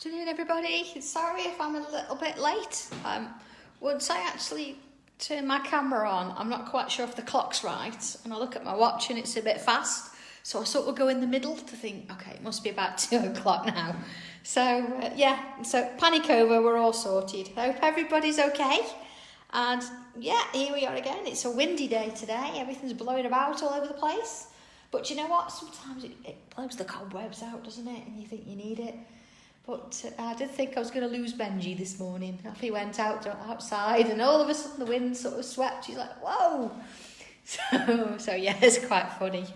Afternoon, everybody. Sorry if I'm a little bit late. Once I actually turn my camera on, I'm not quite sure if the clock's right, and I look at my watch and it's a bit fast, so I sort of go in the middle to think, okay, it must be about 2 o'clock now. So so panic over, we're all sorted. Hope everybody's okay. And yeah, here we are again. It's a windy day today. Everything's blowing about all over the place. But you know what? Sometimes it blows the cobwebs out, doesn't it? And you think you need it. But I did think I was going to lose Benji this morning. Off he went outside, and all of a sudden the wind sort of swept. He's like, whoa! So yeah, it's quite funny.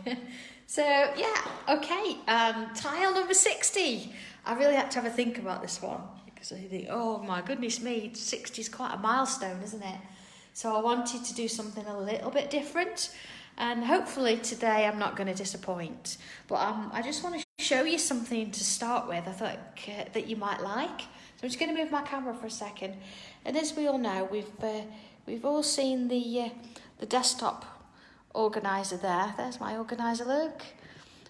So yeah, okay. Tile number 60. I really had to have a think about this one because I think, oh my goodness me, 60 is quite a milestone, isn't it? So I wanted to do something a little bit different. And hopefully today I'm not going to disappoint. But I just want to show you something to start with I thought that you might like. So I'm just going to move my camera for a second. And as we all know, we've all seen the desktop organiser there. There's my organiser, look.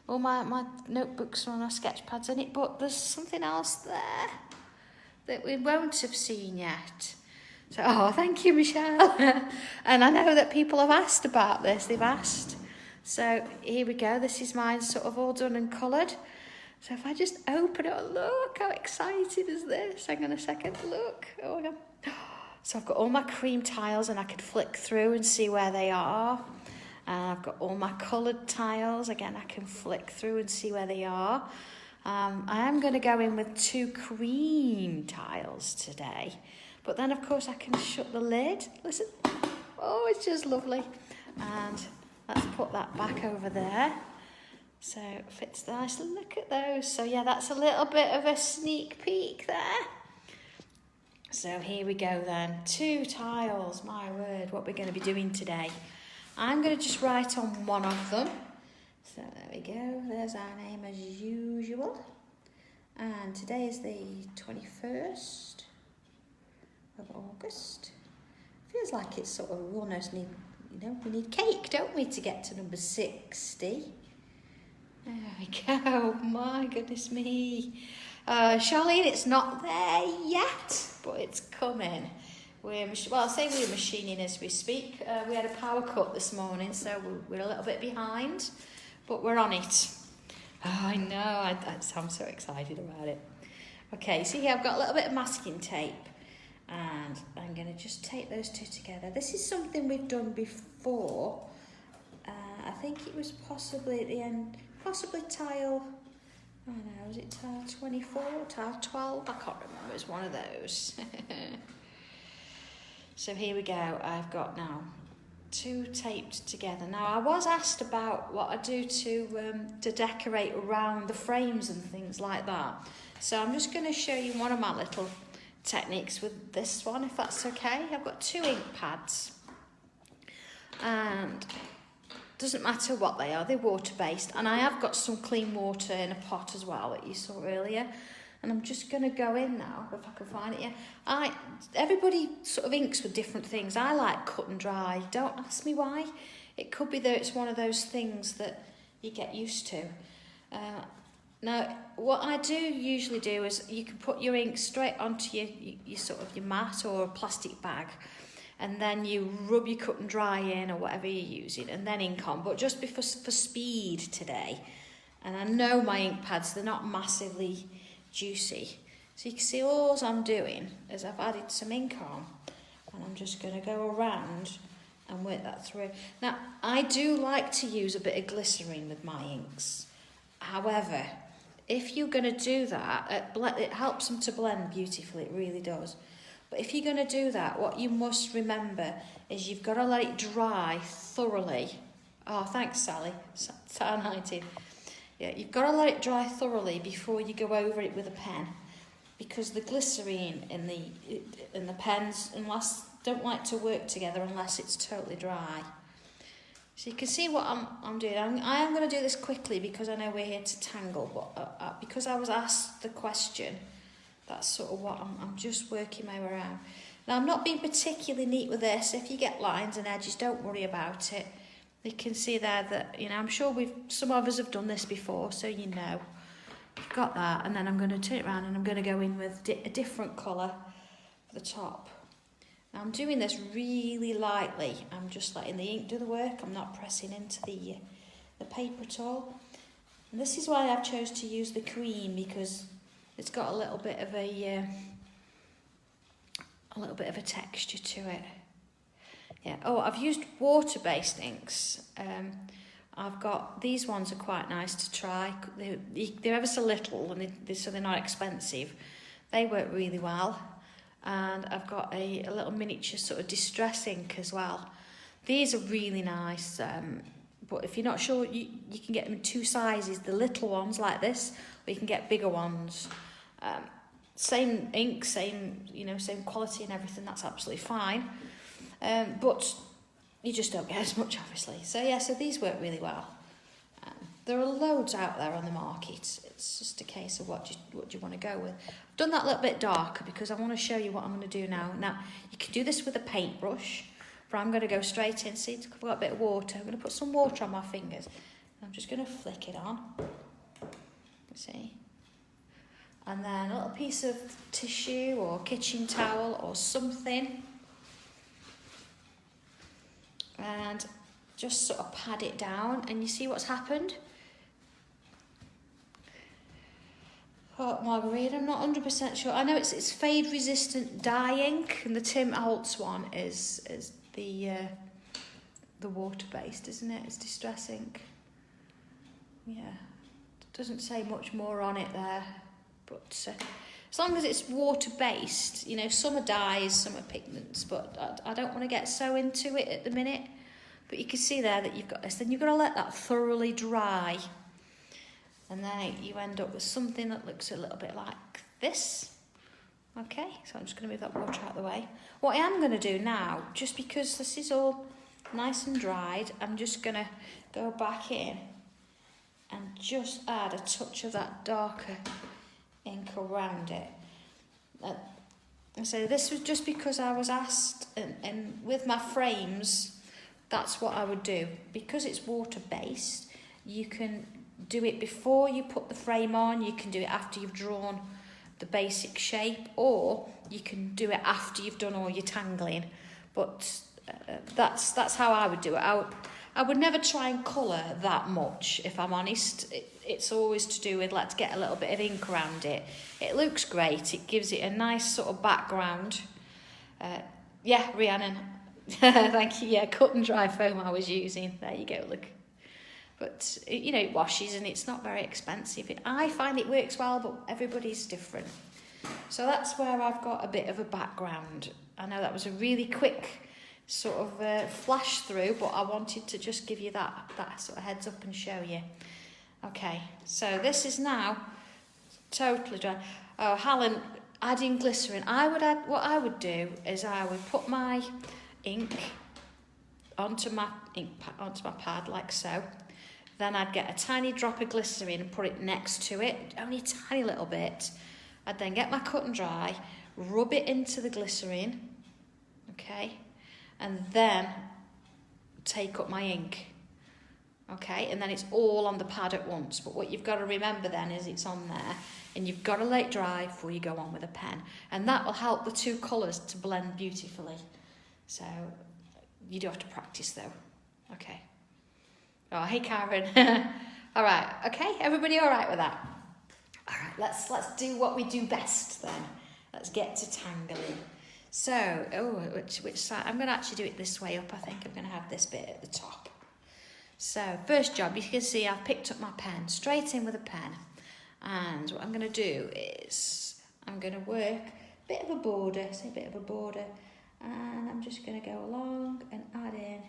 All my notebooks and my sketch pads in it. But there's something else there that we won't have seen yet. So, oh, thank you, Michelle. And I know that people have asked about this. They've asked. So here we go. This is mine sort of all done and coloured. So if I just open it, look how excited is this. Hang on a second. Look. Oh, my God. So I've got all my cream tiles and I can flick through and see where they are. And I've got all my coloured tiles. Again, I can flick through and see where they are. I am going to go in with 2 cream tiles today. But then, of course, I can shut the lid. Listen. Oh, it's just lovely. And let's put that back over there. So it fits nicely. Look at those. So, yeah, that's a little bit of a sneak peek there. So here we go then. 2 tiles. My word, what we're going to be doing today. I'm going to just write on one of them. So there we go. There's our name as usual. And today is the 21st. Of August. Feels like it's sort of, we almost need, we need cake, don't we, to get to number 60. There we go. My goodness me. Charlene, it's not there yet, but it's coming. I'll say we're machining as we speak. We had a power cut this morning, so we're a little bit behind, but we're on it. Oh, I know. I'm so excited about it. Okay, see here, I've got a little bit of masking tape. And I'm going to just tape those 2 together. This is something we've done before. I think it was possibly at the end, possibly tile, I don't know, was it tile 24, tile 12? I can't remember, it's one of those. So here we go, I've got now 2 taped together. Now I was asked about what I do to decorate around the frames and things like that. So I'm just going to show you one of my little techniques with this one, if that's okay. I've got 2 ink pads, and doesn't matter what they are, they're water based, and I have got some clean water in a pot as well that you saw earlier, and I'm just going to go in now if I can find it. Yeah, everybody sort of inks with different things. I like cut and dry. Don't ask me why. It could be that it's one of those things that you get used to. Now, what I do usually do is you can put your ink straight onto your sort of your mat or a plastic bag, and then you rub your cut and dry in or whatever you're using, and then ink on. But just for speed today, and I know my ink pads, they're not massively juicy. So you can see all I'm doing is I've added some ink on, and I'm just going to go around and work that through. Now, I do like to use a bit of glycerine with my inks. However, if you're going to do that, it helps them to blend beautifully, it really does. But if you're going to do that, what you must remember is you've got to let it dry thoroughly. Oh, thanks, Sally. Star 90. Yeah, you've got to let it dry thoroughly before you go over it with a pen, because the glycerine in the pens don't like to work together unless it's totally dry. So you can see what I'm doing. I am going to do this quickly because I know we're here to tangle, but because I was asked the question, that's sort of what I'm just working my way around. Now, I'm not being particularly neat with this. If you get lines and edges, don't worry about it. You can see there that, I'm sure some of us have done this before, so you know. You've got that, and then I'm going to turn it around and I'm going to go in with a different colour for the top. Now I'm doing this really lightly. I'm just letting the ink do the work. I'm not pressing into the paper at all. And this is why I've chose to use the cream, because it's got a little bit of a texture to it. Yeah. Oh, I've used water-based inks. I've got, these ones are quite nice to try. They're ever so little, and so they're not expensive. They work really well. And I've got a little miniature sort of distress ink as well. These are really nice. But if you're not sure, you can get them in two sizes. The little ones like this, or you can get bigger ones. Same ink, same quality and everything. That's absolutely fine. But you just don't get as much, obviously. So yeah, so these work really well. There are loads out there on the market. It's just a case of what you want to go with. I've done that a little bit darker because I want to show you what I'm going to do now. Now, you can do this with a paintbrush, but I'm going to go straight in. See, I've got a bit of water. I'm going to put some water on my fingers. I'm just going to flick it on. See? And then a little piece of tissue or kitchen towel or something. And just sort of pad it down, and you see what's happened? Oh, Margarita, I'm not 100% sure. I know it's fade resistant dye ink, and the Tim Holtz one is the water based, isn't it? It's distress ink. Yeah, it doesn't say much more on it there, but as long as it's water based, some are dyes, some are pigments, but I don't want to get so into it at the minute. But you can see there that you've got this. Then you've got to let that thoroughly dry. And then you end up with something that looks a little bit like this. Okay, so I'm just going to move that water out of the way. What I am going to do now, just because this is all nice and dried, I'm just going to go back in and just add a touch of that darker ink around it. And so this was just because I was asked, and with my frames, that's what I would do. Because it's water-based, you can do it before you put the frame on, you can do it after you've drawn the basic shape, or you can do it after you've done all your tangling. But that's how I would do it. I would never try and colour that much, if I'm honest. It's always to do with, let's get a little bit of ink around it. It looks great, it gives it a nice sort of background. Yeah, Rhiannon. Thank you. Yeah, cut and dry foam I was using. There you go, look. But, it washes and it's not very expensive. I find it works well, but everybody's different. So that's where I've got a bit of a background. I know that was a really quick sort of flash through, but I wanted to just give you that sort of heads up and show you. Okay, so this is now totally dry. Oh, Helen, adding glycerin. What I would do is I would put my ink onto my pad like so. Then I'd get a tiny drop of glycerin and put it next to it, only a tiny little bit. I'd then get my cut and dry, rub it into the glycerin, okay, and then take up my ink, okay, and then it's all on the pad at once. But what you've got to remember then is it's on there, and you've got to let it dry before you go on with a pen, and that will help the two colours to blend beautifully. So you do have to practice though. Okay. Oh, hey Karen. All right. Okay. Everybody all right with that? All right. Let's do what we do best then. Let's get to tangling. So, which side? I'm going to actually do it this way up. I think I'm going to have this bit at the top. So, first job, you can see I've picked up my pen, straight in with a pen. And what I'm going to do is I'm going to work a bit of a border, and I'm just going to go along and add in.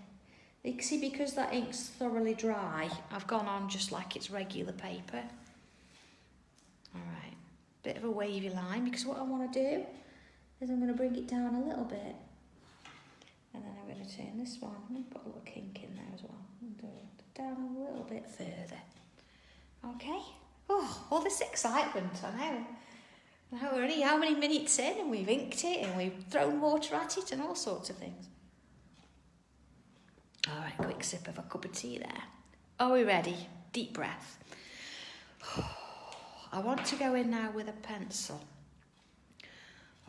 You can see because that ink's thoroughly dry, I've gone on just like it's regular paper. All right, bit of a wavy line, because what I want to do is I'm going to bring it down a little bit, and then I'm going to turn this one and put a little kink in there as well, and do it down a little bit further. Okay. Oh, all this excitement, I know. Now we're only how many minutes in, and we've inked it, and we've thrown water at it, and all sorts of things. All right, quick sip of a cup of tea there. Are we ready? Deep breath. I want to go in now with a pencil.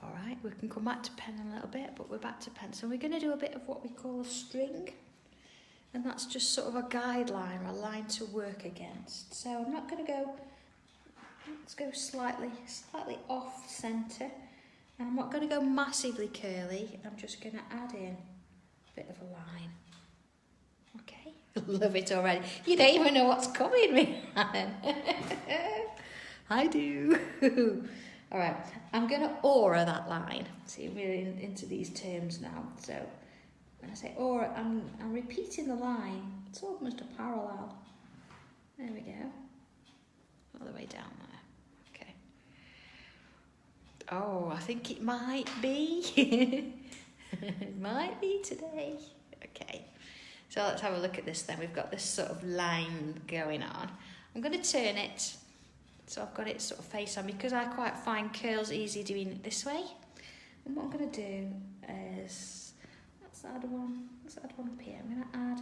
All right, we can come back to pen in a little bit, but we're back to pencil. We're going to do a bit of what we call a string, and that's just sort of a guideline, or a line to work against. So I'm not going to go, let's go slightly off centre, and I'm not going to go massively curly. I'm just going to add in a bit of a line. Okay, love it already. You don't even know what's coming, man. I do. All right, I'm going to aura that line. See, we're into these terms now. So when I say aura, I'm repeating the line. It's almost a parallel. There we go. All the way down there. Okay. Oh, I think it might be. It might be today. Okay. So let's have a look at this then. We've got this sort of line going on. I'm going to turn it so I've got it sort of face on, because I quite find curls easy doing it this way. And what I'm going to do is, let's add one up here. I'm going to add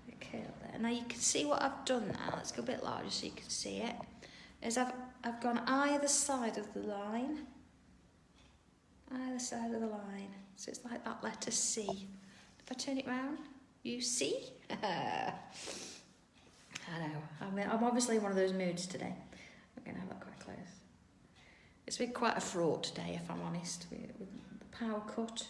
a curl there. Now you can see what I've done now. Let's go a bit larger so you can see it. Is I've gone either side of the line. Either side of the line. So it's like that letter C. If I turn it round, you see? I know. I'm obviously in one of those moods today. I'm going to have that quite close. It's been quite a fraught today, if I'm honest, with the power cut,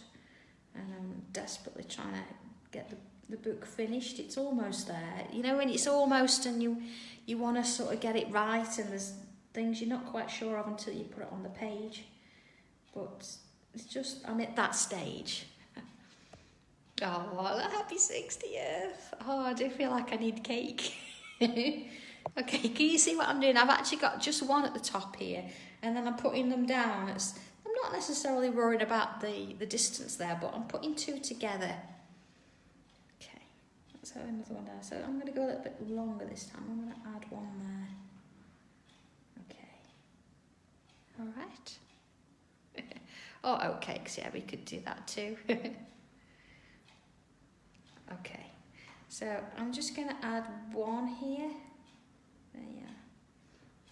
and I'm desperately trying to get the book finished. It's almost there. You know, when it's almost and you want to sort of get it right, and there's things you're not quite sure of until you put it on the page. But it's just, I'm at that stage. Oh, happy 60th. Oh, I do feel like I need cake. Okay, can you see what I'm doing? I've actually got just one at the top here, and then I'm putting them down. I'm not necessarily worried about the distance there, but I'm putting two together. Okay, let's have another one there. So I'm going to go a little bit longer this time. I'm going to add one there. Okay. All right. Oh, okay, because yeah, we could do that too. Okay, so I'm just going to add one here. There you are.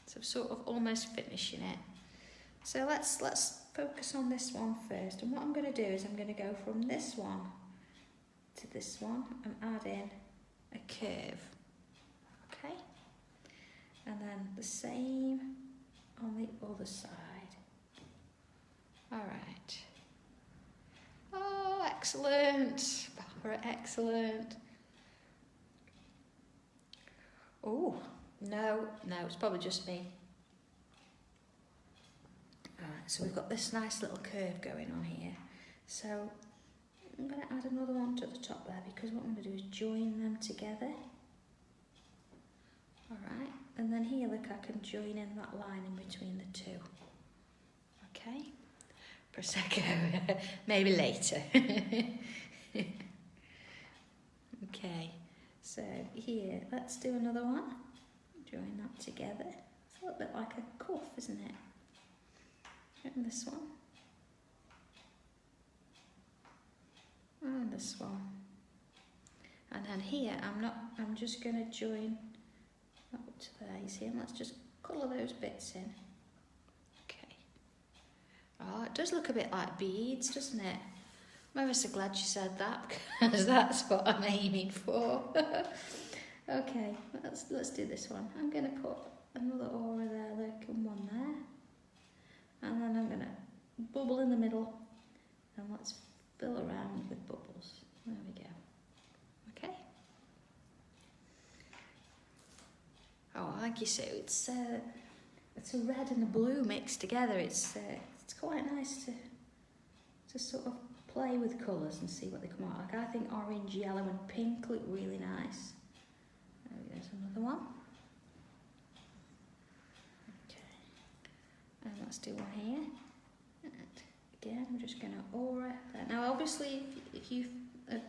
So I'm sort of almost finishing it. So let's focus on this one first. And what I'm going to do is I'm going to go from this one to this one and add in a curve. Okay? And then the same on the other side. All right. Oh, excellent. Barbara, excellent. Oh, no, it's probably just me. All right, so we've got this nice little curve going on here. So I'm going to add another one to the top there, because what I'm going to do is join them together. All right, and then here, look, I can join in that line in between the two. Okay, Prosecco, maybe later. Okay, so here, let's do another one. Join that together. It's a little bit like a cuff, isn't it? And this one. And this one. And then here, I'm just going to join that up to there, you see, and let's just colour those bits in. Okay. Oh, it does look a bit like beads, doesn't it? I'm ever so glad you said that, because that's what I'm aiming for. Okay, let's do this one. I'm going to put another aura there, look, and one there. And then I'm going to bubble in the middle, and let's fill around with bubbles. There we go. Okay. Oh, thank you, Sue. It's a red and a blue mixed together. It's quite nice to sort of play with colours and see what they come out like. I think orange, yellow and pink look really nice. There's another one. Okay. And let's do one here. And again, I'm just going to aura that. Now, obviously, if you've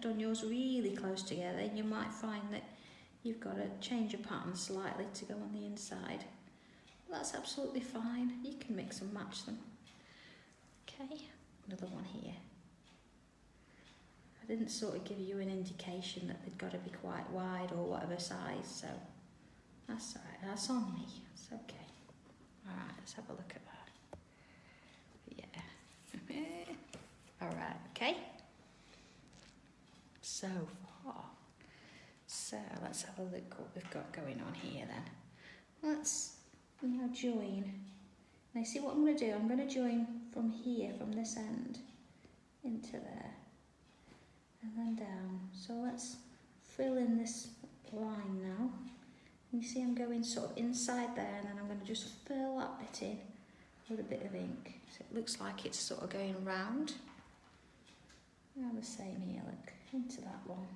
done yours really close together, you might find that you've got to change your pattern slightly to go on the inside. But that's absolutely fine. You can mix and match them. Okay, another one here. I didn't sort of give you an indication that they've got to be quite wide or whatever size, so that's alright, that's on me, it's okay. let's have a look at that. Yeah. All right, okay. So far. So let's have a look what we've got going on here then. Let's now join. Now see what I'm going to do? I'm going to join from here, from this end, into there, and then down. So let's fill in this line now. And you see I'm going sort of inside there, and then I'm going to just fill that bit in with a bit of ink. So it looks like it's sort of going round. And the same here, look, into that one.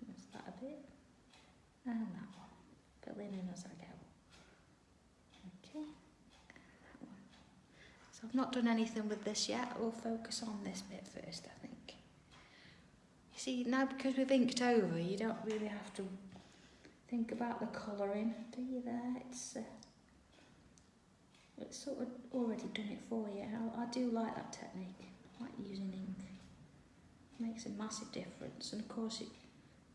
There's that a bit. And that one. Filling in as I go. Okay. That one. So I've not done anything with this yet. We'll focus on this bit first, I think. You see, now because we've inked over, you don't really have to think about the colouring, do you there? It's sort of already done it for you. I do like that technique. I like using ink. It makes a massive difference, and of course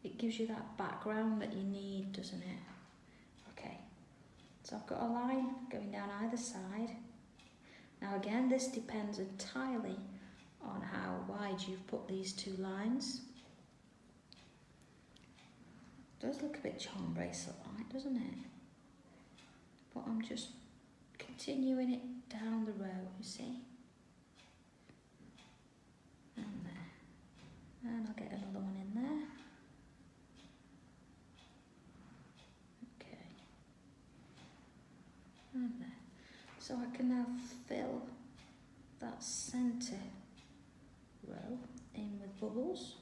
it gives you that background that you need, doesn't it? Okay, so I've got a line going down either side. Now again, this depends entirely on how wide you've put these two lines. It does look a bit charm bracelet-like, doesn't it? But I'm just continuing it down the row, you see? And there. And I'll get another one in there. Okay. And there. So I can now fill that centre row in with bubbles.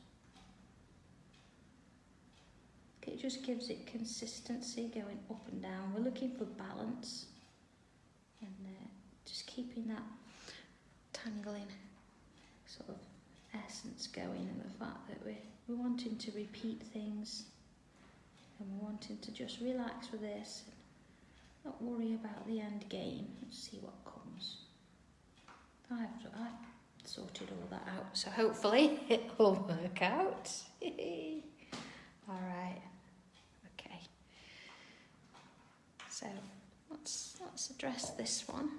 It just gives it consistency going up and down. We're looking for balance, and just keeping that tangling sort of essence going, and the fact that we're wanting to repeat things, and we're wanting to just relax with this and not worry about the end game and see what comes. I've sorted all that out, so hopefully it will work out. All right. Okay. So let's address this one.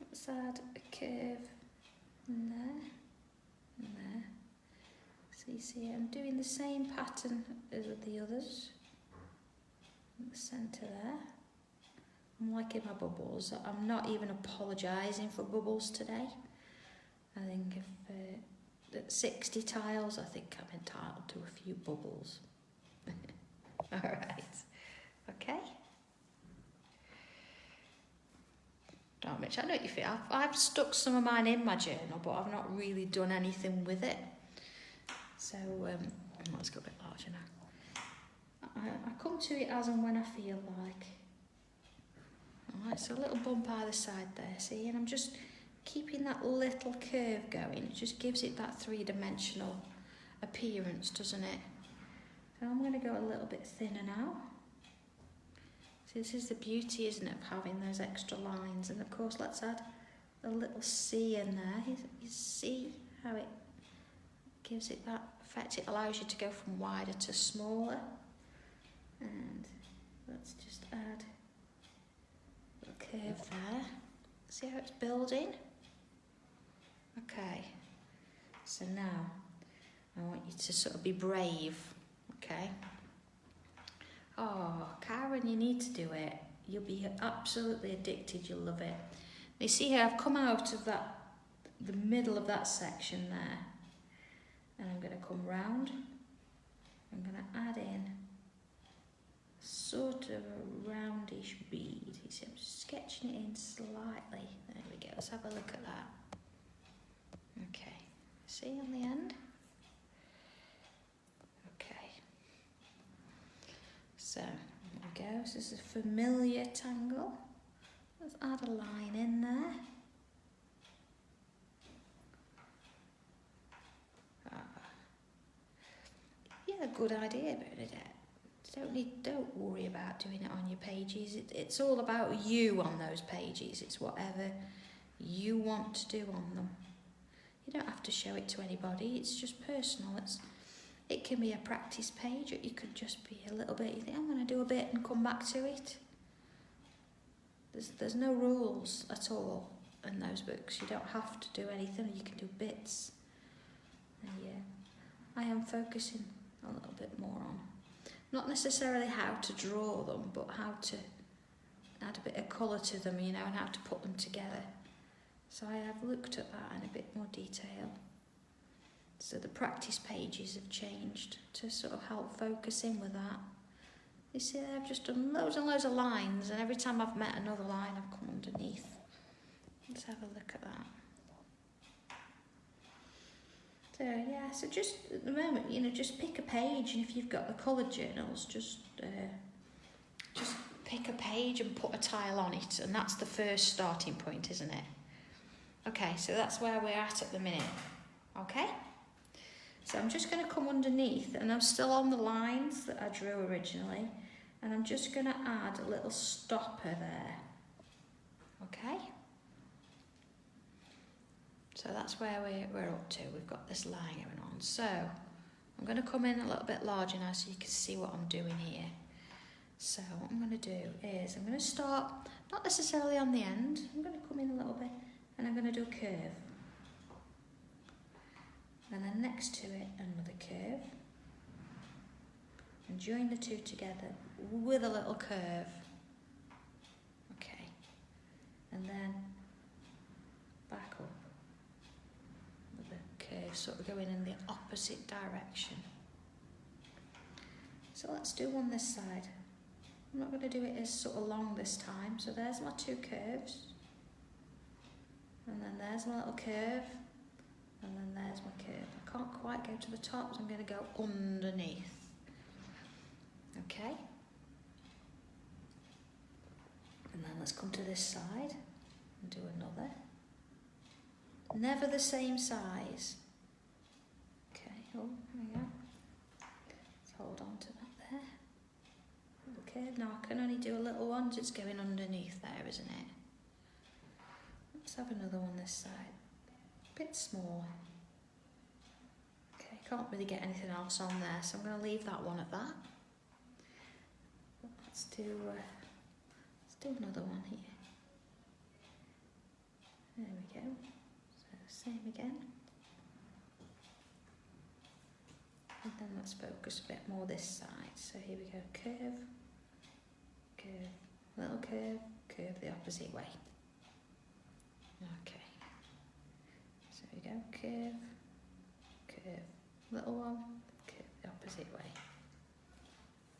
Let's add a curve in there, and there. So you see I'm doing the same pattern as with the others. In the centre there. I'm liking my bubbles. I'm not even apologising for bubbles today. I think if at 60 tiles, I think I'm entitled to a few bubbles. All right. Okay. Don't Mitch, I know what you feel. I've stuck some of mine in my journal, but I've not really done anything with it. So let's go a bit larger now. I come to it as and when I feel like. Alright, so a little bump either side there, see? And I'm just keeping that little curve going. It just gives it that three-dimensional appearance, doesn't it? So I'm going to go a little bit thinner now. So this is the beauty, isn't it, of having those extra lines. And of course, let's add a little C in there. You see how it gives it that effect? It allows you to go from wider to smaller. And let's just add a curve there. See how it's building? Okay. So now I want you to sort of be brave. Okay. Oh, Karen, you need to do it. You'll be absolutely addicted. You'll love it. You see here, I've come out of the middle of that section there. And I'm going to come round. I'm going to add in sort of a roundish bead. You see, I'm just sketching it in slightly. There we go. Let's have a look at that. Okay. See on the end? Okay. So, there we go. So this is a familiar tangle. Let's add a line in there. Yeah, good idea, Bernadette. Don't worry about doing it on your pages. It's all about you on those pages. It's whatever you want to do on them. You don't have to show it to anybody. It's just personal. It can be a practice page, or it could just be a little bit. You think, I'm going to do a bit and come back to it. There's no rules at all in those books. You don't have to do anything, you can do bits. And yeah, I am focusing a little bit more on, not necessarily how to draw them, but how to add a bit of colour to them, you know, and how to put them together. So I have looked at that in a bit more detail. So the practice pages have changed to sort of help focus in with that. You see, I've just done loads and loads of lines, and every time I've met another line, I've come underneath. Let's have a look at that. So yeah, so just at the moment, you know, just pick a page, and if you've got the coloured journals, just pick a page and put a tile on it, and that's the first starting point, isn't it? Okay, so that's where we're at the minute. Okay? So I'm just going to come underneath, and I'm still on the lines that I drew originally, and I'm just going to add a little stopper there. Okay? So that's where we're up to. We've got this line going on. So I'm going to come in a little bit larger now so you can see what I'm doing here. So what I'm going to do is I'm going to start, not necessarily on the end, I'm going to come in a little bit, and I'm going to do a curve. And then next to it, another curve. And join the two together with a little curve. Okay. And then back up with a curve, sort of going in the opposite direction. So let's do one this side. I'm not going to do it as sort of long this time. So there's my two curves. And then there's my little curve. And then there's my curve. I can't quite go to the top, so I'm going to go underneath. Okay. And then let's come to this side and do another. Never the same size. Okay, oh, there we go. Let's hold on to that there. Okay, now I can only do a little one, so it's going underneath there, isn't it? Let's have another one this side. Bit smaller. Okay, can't really get anything else on there, so I'm going to leave that one at that. Let's do another one here. There we go. So same again. And then let's focus a bit more this side. So here we go. Curve, curve, little curve, curve the opposite way. Okay. So we go, curve, curve, little one, curve the opposite way.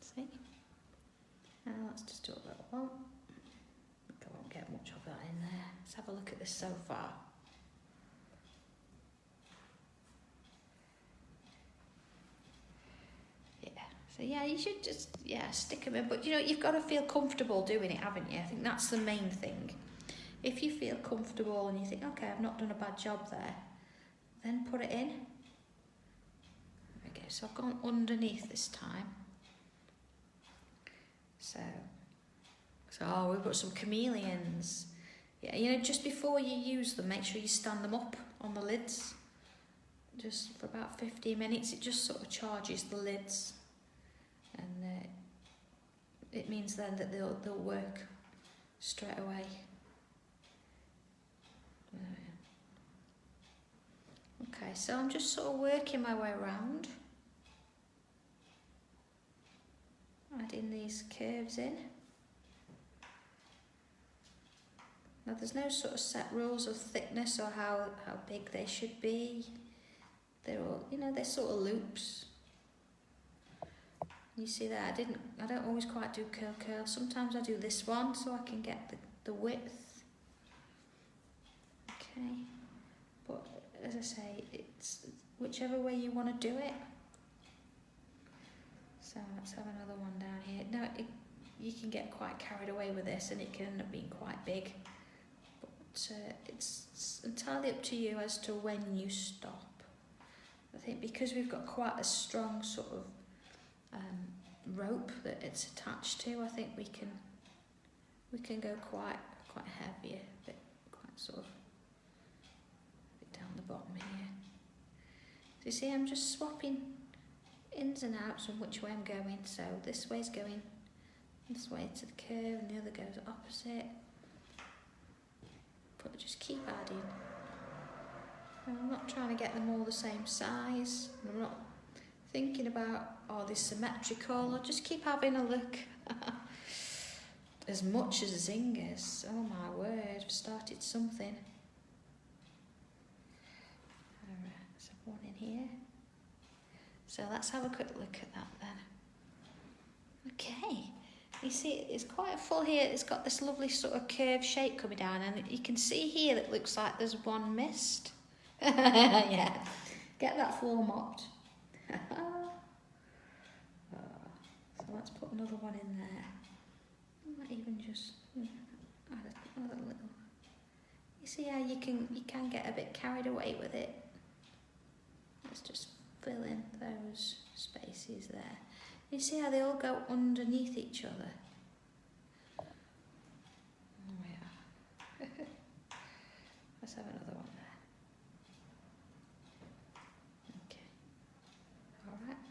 See? Now let's just do a little one. I won't get much of that in there. Let's have a look at this so far. Yeah, so yeah, you should just, stick them in. But you know, you've got to feel comfortable doing it, haven't you? I think that's the main thing. If you feel comfortable and you think, okay, I've not done a bad job there, then put it in. There we go. So I've gone underneath this time. So we've got some chameleons. Yeah, you know, just before you use them, make sure you stand them up on the lids. Just for about 15 minutes, it just sort of charges the lids. And it means then that they'll work straight away. Okay, so I'm just sort of working my way around, adding these curves in. Now there's no sort of set rules of thickness or how big they should be. They're all, you know, they're sort of loops. You see that I don't always quite do curl. Sometimes I do this one so I can get the width. Okay. But as I say, it's whichever way you want to do it. So let's have another one down here. Now you can get quite carried away with this and it can end up being quite big. But it's entirely up to you as to when you stop. I think because we've got quite a strong sort of rope that it's attached to, I think we can go quite heavy, a bit quite sort of down the bottom here. So you see, I'm just swapping ins and outs on which way I'm going. So this way's going this way to the curve and the other goes opposite. but just keep adding. And I'm not trying to get them all the same size. I'm not thinking about, oh, they're symmetrical. I'll just keep having a look. As much as zingers. Oh my word, I've started something. Alright, there's one in here. So let's have a quick look at that then. Okay, you see it's quite full here. It's got this lovely sort of curved shape coming down, and you can see here that it looks like there's one missed. Yeah, get that floor mopped. So let's put another one in there. I might even just add another little. You see how you can get a bit carried away with it. Let's just fill in those spaces there. You see how they all go underneath each other. Oh yeah. Let's have another one there. Okay. All right.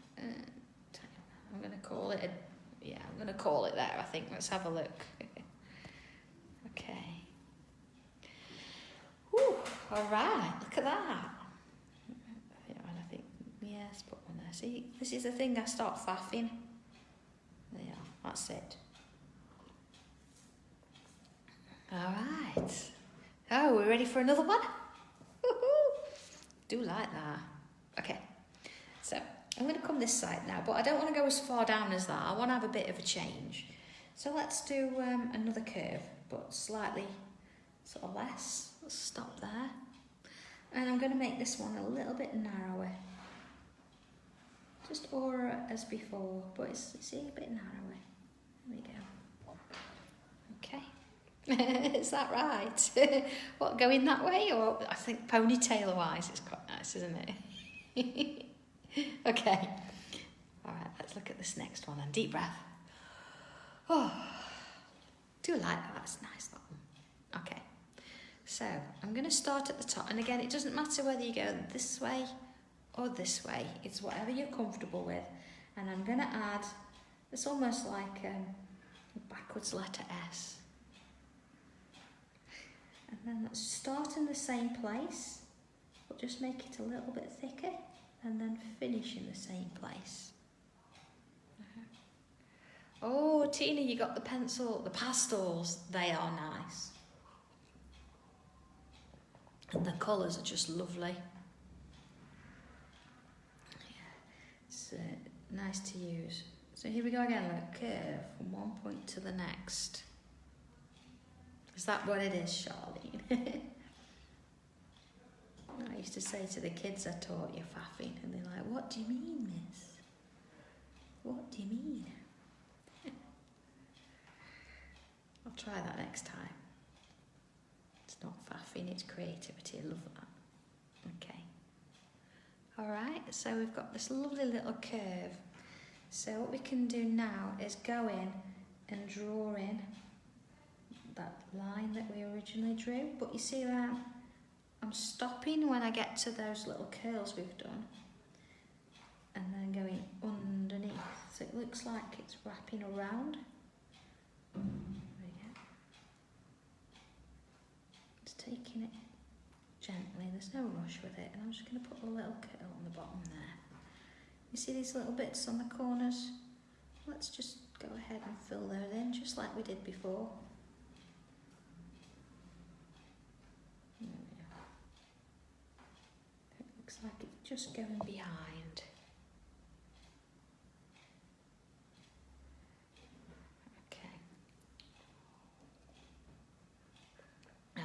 I'm going to call it. I'm going to call it there. I think. Let's have a look. Okay. Whew, all right. Look at that. Yes, put one there. See, this is the thing. I start faffing. There, that's it. All right. Oh, we're ready for another one? Do like that. Okay. So I'm going to come this side now, but I don't want to go as far down as that. I want to have a bit of a change. So let's do another curve, but slightly sort of less. Let's stop there. And I'm going to make this one a little bit narrower. Just aura as before, but it's see, a bit narrower. There we go. Okay. Is that right? What, going that way? Or I think ponytail-wise it's quite nice, isn't it? Okay. All right, let's look at this next one then. Deep breath. Oh, do like that. That's nice, that one. Okay. So I'm going to start at the top. And again, it doesn't matter whether you go this way or this way. It's whatever you're comfortable with. And I'm going to add, it's almost like a backwards letter S. And then let's start in the same place, but just make it a little bit thicker, and then finish in the same place. Oh, Tina, you got the pencil, the pastels. They are nice. And the colours are just lovely. It's nice to use. So here we go again, look, curve from one point to the next. Is that what it is, Charlene? I used to say to the kids I taught, you're faffing, and they're like, what do you mean, miss? What do you mean? I'll try that next time. It's not faffing, it's creativity. I love that. Okay. All right, so we've got this lovely little curve. So what we can do now is go in and draw in that line that we originally drew. But you see that I'm stopping when I get to those little curls we've done, and then going underneath. So it looks like it's wrapping around. There we go. Just taking it gently, there's no rush with it, and I'm just going to put a little curl on the bottom there. You see these little bits on the corners? Let's just go ahead and fill those in just like we did before. There we go. It looks like it's just going behind. Okay.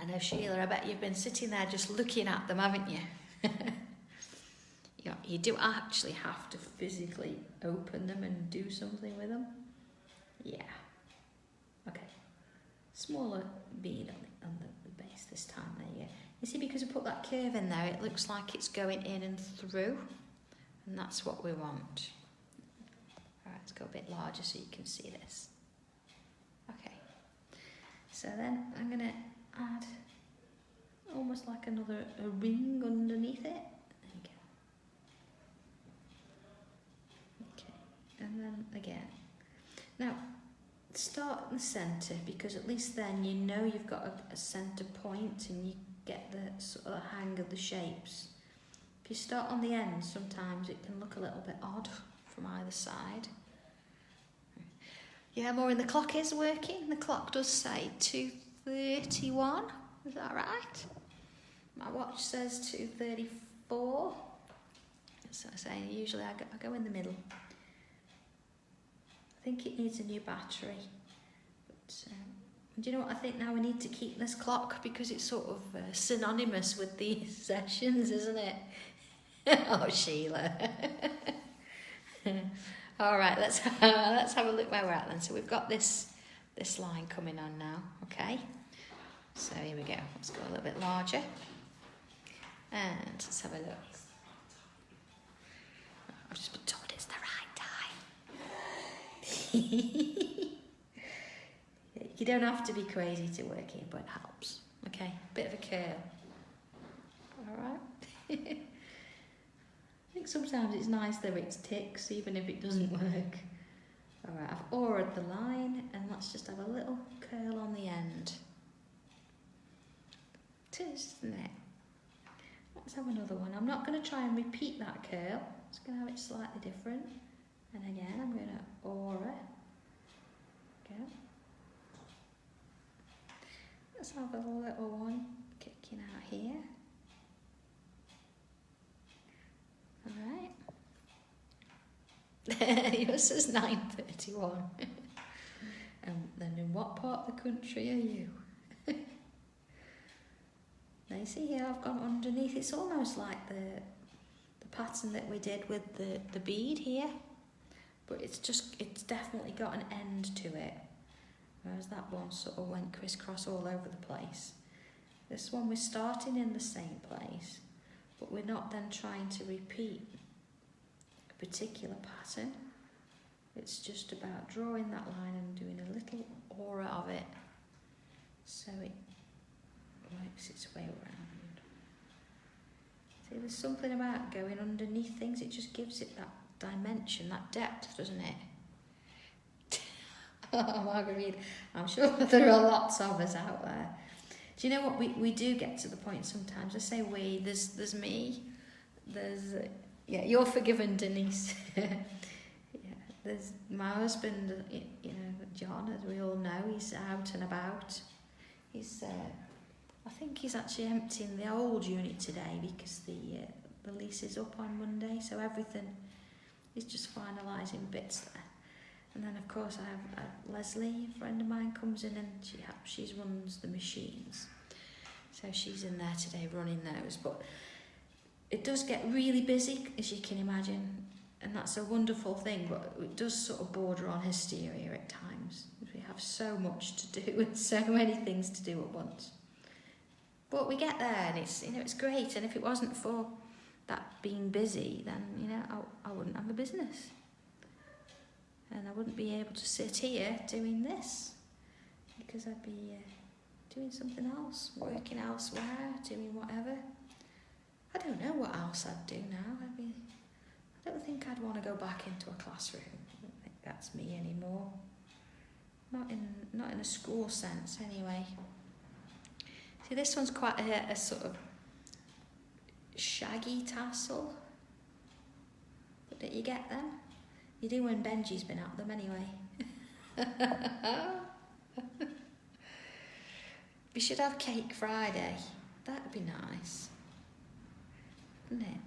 I know, Sheila, I bet you've been sitting there just looking at them, haven't you? Yeah, you do actually have to physically open them and do something with them. Yeah. Okay. Smaller bead on the base this time. There you go. You see, because we put that curve in there, it looks like it's going in and through, and that's what we want. All right, let's go a bit larger so you can see this. Okay. So then I'm going to add almost like a ring underneath it. And then again. Now, start in the centre, because at least then you know you've got a centre point and you get the sort of hang of the shapes. If you start on the end, sometimes it can look a little bit odd from either side. Yeah, Maureen, the clock is working. The clock does say 2:31. Is that right? My watch says 2:34. So I say usually I go in the middle. I think it needs a new battery. But do you know what I think now? We need to keep this clock because it's sort of synonymous with these sessions, isn't it? Oh, Sheila. All right, let's have a look where we're at then. So we've got this line coming on now, okay? So here we go. Let's go a little bit larger. And let's have a look. I've just been told it's the right time. You don't have to be crazy to work here, but it helps. Okay, bit of a curl. All right. I think sometimes it's nice though it ticks, even if it doesn't work. All right, I've auraed the line, and let's just have a little curl on the end. It is, isn't it? Let's have another one. I'm not going to try and repeat that curl. I'm just going to have it slightly different. And again, I'm going to aura. Go. Let's have a little one kicking out here. Alright. Yours says 9:31. Then in what part of the country are you? Now you see here I've gone underneath. It's almost like the pattern that we did with the bead here. But it's definitely got an end to it. Whereas that one sort of went crisscross all over the place. This one we're starting in the same place, but we're not then trying to repeat a particular pattern. It's just about drawing that line and doing a little aura of it so it works its way around. See, there's something about going underneath things, it just gives it that dimension, that depth, doesn't it? Oh, Marguerite, I'm sure there are lots of us out there. Do you know what, we do get to the point sometimes, I say we, there's me, there's, yeah, you're forgiven, Denise. Yeah, there's my husband, you know, John, as we all know, he's out and about. He's, I think he's actually emptying the old unit today because the lease is up on Monday, so everything is just finalising bits there. And then of course I have Leslie, a friend of mine, comes in and she runs the machines. So she's in there today running those. But it does get really busy, as you can imagine. And that's a wonderful thing, but it does sort of border on hysteria at times. We have so much to do and so many things to do at once. But we get there and it's, you know, it's great. And if it wasn't for that being busy, then, you know, I wouldn't have a business. And I wouldn't be able to sit here doing this because I'd be doing something else, working elsewhere, doing whatever. I don't know what else I'd do now. I don't think I'd want to go back into a classroom. I don't think that's me anymore. Not in a school sense, anyway. See, this one's quite a sort of shaggy tassel. But don't you get them? You do when Benji's been at them anyway. We should have Cake Friday. That'd be nice. Wouldn't it?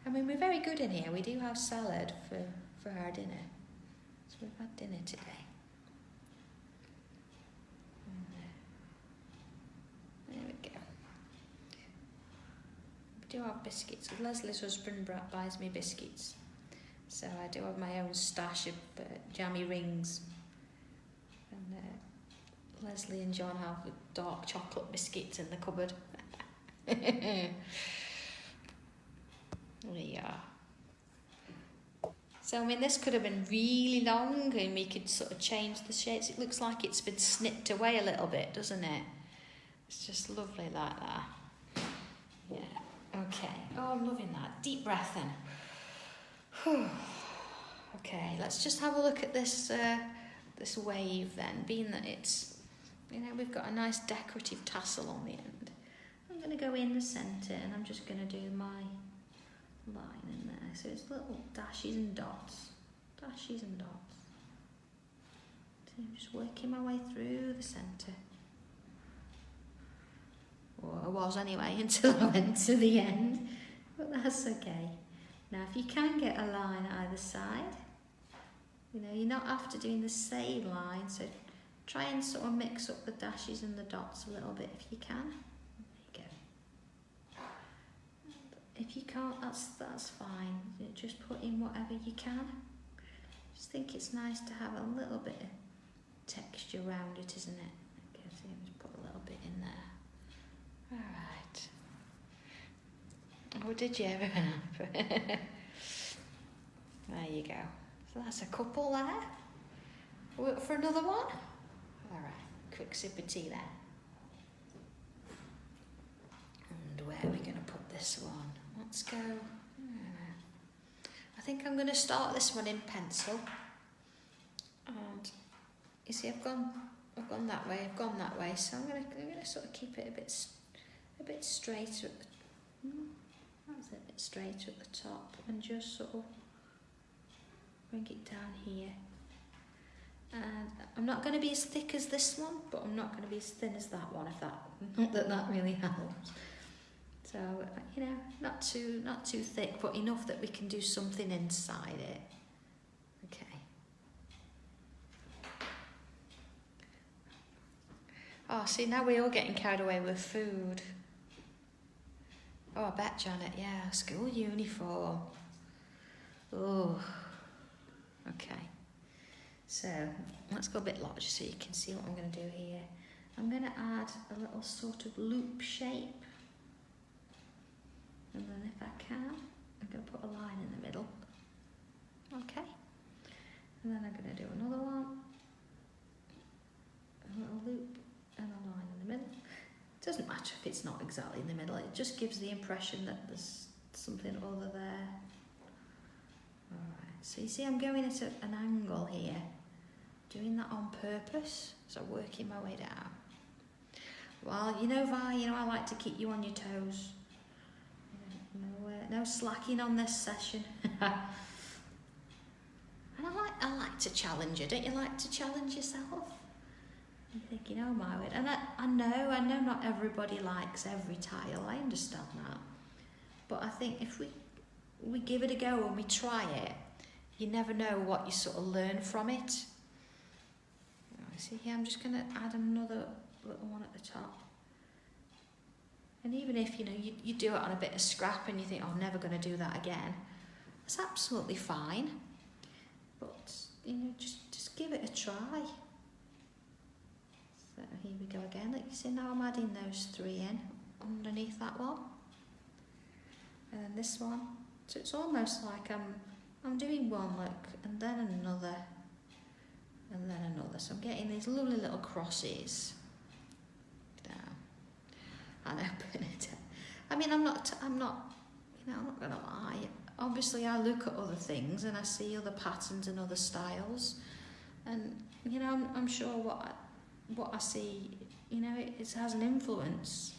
I mean, we're very good in here. We do have salad for our dinner. So we've had dinner today. There we go. We do have biscuits. Leslie's husband buys me biscuits. So I do have my own stash of jammy rings. And Leslie and John have dark chocolate biscuits in the cupboard. There you are. So, I mean, this could have been really long and we could sort of change the shapes. It looks like it's been snipped away a little bit, doesn't it? It's just lovely like that. Yeah, okay. Oh, I'm loving that. Deep breath in. Okay, let's just have a look at this this wave then, being that it's, you know, we've got a nice decorative tassel on the end. I'm going to go in the centre and I'm just going to do my line in there. So it's little dashes and dots. Dashes and dots. So I'm just working my way through the centre. Or I was anyway, until I went to the end. But that's okay. Now if you can get a line either side, you know, you're not after doing the same line, so try and sort of mix up the dashes and the dots a little bit if you can. There you go. If you can't, that's fine. Just put in whatever you can. Just think it's nice to have a little bit of texture around it, isn't it? Okay, so just put a little bit in there. Alright. Oh, did you ever? There you go. So that's a couple there. Work for another one? Alright, quick sip of tea there. And where are we going to put this one? Let's go. I think I'm going to start this one in pencil. And you see, I've gone that way, I've gone that way, so I'm going to sort of keep it a bit straighter at the, that's it, a bit straighter at the top, and just sort of bring it down here. And I'm not going to be as thick as this one, but I'm not going to be as thin as that one, if that really helps. So, you know, not too thick, but enough that we can do something inside it. Okay. Oh, see, now we're all getting carried away with food. Oh, I bet, Janet, yeah, school uniform. Oh, okay. So, let's go a bit larger so you can see what I'm going to do here. I'm going to add a little sort of loop shape. And then if I can, I'm going to put a line in the middle. Okay. And then I'm going to do another one. A little loop and a line in the middle. It doesn't matter if it's not exactly in the middle. It just gives the impression that there's something other there. Alright, so you see I'm going at an angle here. Doing that on purpose. So working my way down. Well, you know, Vi, you know I like to keep you on your toes. No slacking on this session. And I like to challenge you. Don't you like to challenge yourself? I'm thinking, oh my word. And I know not everybody likes every tile. I understand that. But I think if we give it a go and we try it, you never know what you sort of learn from it. See here, I'm just going to add another little one at the top. And even if, you know, you do it on a bit of scrap and you think, oh, I'm never going to do that again, that's absolutely fine. But, you know, just give it a try. So here we go again. Like you see, now I'm adding those three in underneath that one. And then this one. So it's almost like I'm doing one, look, and then another, and then another. So I'm getting these lovely little crosses. And open it. I mean, I'm not, you know, I'm not going to lie. Obviously, I look at other things and I see other patterns and other styles, and you know, I'm sure what I see, you know, it has an influence.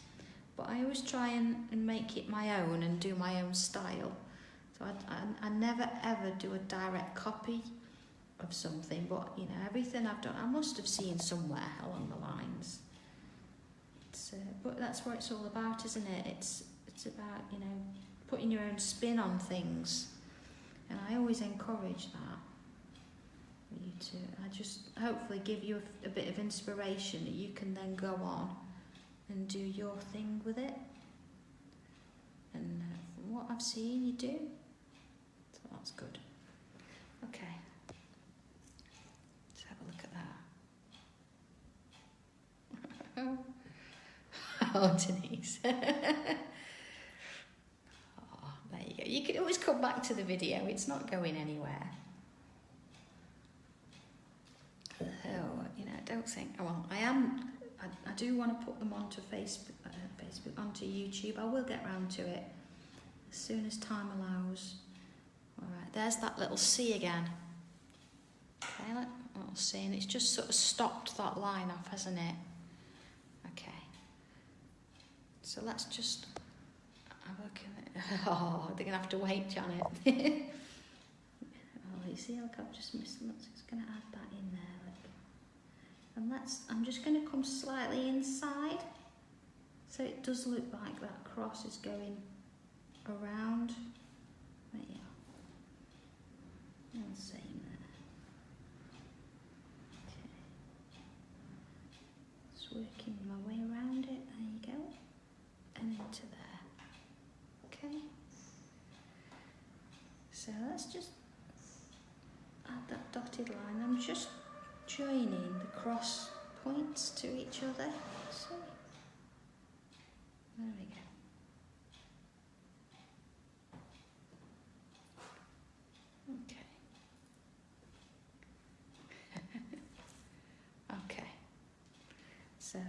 But I always try and make it my own and do my own style. So I never ever do a direct copy of something. But you know, everything I've done, I must have seen somewhere along the lines. But that's what it's all about, isn't it? It's about, you know, putting your own spin on things, and I always encourage that. For you to, I just hopefully give you a bit of inspiration that you can then go on and do your thing with it. And from what I've seen, you do. So that's good. Okay. Let's have a look at that. Oh, Denise. Oh, there you go. You can always come back to the video. It's not going anywhere. So, you know, don't think, oh, well, I do want to put them onto Facebook, onto YouTube. I will get round to it as soon as time allows. All right, there's that little C again. Okay, little see, and it's just sort of stopped that line off, hasn't it? Okay. So let's just have a look at it. Oh, they're going to have to wait, Janet. Oh, you see, look, I've just missed them. It's going to add that in there, look. And I'm just going to come slightly inside. So it does look like that cross is going around. There you are. And same there. Okay. Just working my way around it. There you go. And into there. Okay. So let's just add that dotted line. I'm just joining the cross points to each other. So there we go. Okay. Okay. So